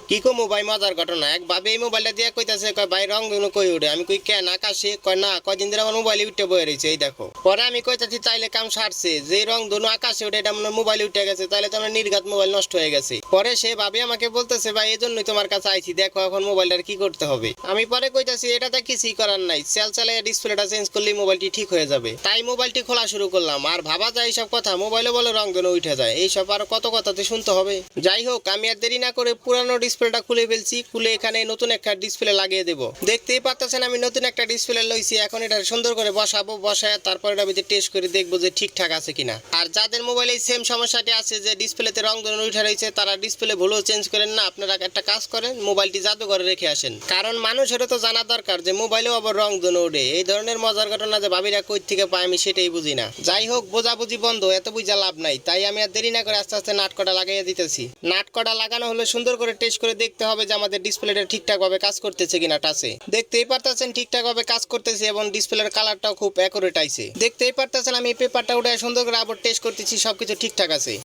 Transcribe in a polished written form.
কি কমু ভাই মজার ঘটনা, এক ভাবে এই মোবাইলটা দিয়ে কইতাছে কয় ভাই রং ধনু কই উঠে। আমি কই কেন আকাশে, কয় না কয়দিন ধরে আমার মোবাইলে উঠে বয়ে রয়েছে এই দেখো। পরে আমি কইতাছি তাইলে কাম সারছে, যে রং ধনু আকাশে উঠে এটা মনে মোবাইলে উঠে গেছে, তাইলে তো আমার নির্ঘাত মোবাইল নষ্ট হয়ে গেছে। পরে সে ভাবে আমাকে বলতেছে ভাই এই জন্যই তোমার কাছে আইছি, দেখো এখন মোবাইলটার কি করতে হবে। আমি পরে কইতাছি এটাতে কিছুই করার নাই, সেল চালিয়ে ডিসপ্লেটা চেঞ্জ করলেই মোবাইলটি ঠিক হয়ে যাবে। তাই মোবাইলটি খোলা শুরু করলাম, আর ভাবা যায় এইসব কথা, মোবাইলে বলে রং ধনু উঠে যায়, এইসব আর কত কথাতে শুনতে হবে। যাই হোক, আমি আর দেরি না করে পুরানো ডিসপ্লেটা খুলে ফেলছি, খুলে এখানে নতুন একটা ডিসপ্লে লাগিয়ে দেব। দেখতেই পাচ্ছেন আমি নতুন একটা ডিসপ্লে লইছি, এখন এটা সুন্দর করে বসাবো, বসায় তারপর এটা ভিতরে টেস্ট করে দেখবো যে ঠিকঠাক আছে কিনা। আর যাদের মোবাইলে সেম সমস্যাটি আছে যে ডিসপ্লেতে রং ধনু উঠে রয়েছে, তারা ডিসপ্লে ভুলেও চেঞ্জ করেন না, আপনারা একটা কাজ করেন, মোবাইলটি জাদুঘরে রেখে আসেন। কারণ মানুষেরও তো জানা দরকার যে মোবাইলেও আবার রং ধনু উঠে। এই ধরনের মজার ঘটনা যে ভাবিরা কই থেকে পায় আমি সেটাই বুঝি না। যাই হোক, বোঝাবুঝি বন্ধ, এত বুঝা লাভ নাই। তাই আমি আর দেরি না করে আস্তে আস্তে নাটকটা লাগাইয়া দিতেছি। নাটকটা লাগানো হলে সুন্দর করে টেস্ট করে দেখতে হবে যে আমাদের ডিসপ্লেটা ঠিকঠাক ভাবে কাজ করতেছে কিনা। টাচে দেখতেই পারতেছেন ঠিকঠাক ভাবে কাজ করতেছে এবং ডিসপ্লের কালারটাও খুব অ্যাকুরেট আইছে। দেখতেই পারতেছেন আমি পেপারটা উঠে সুন্দর করে আবার টেস্ট করতেছি, সবকিছু ঠিকঠাক আছে।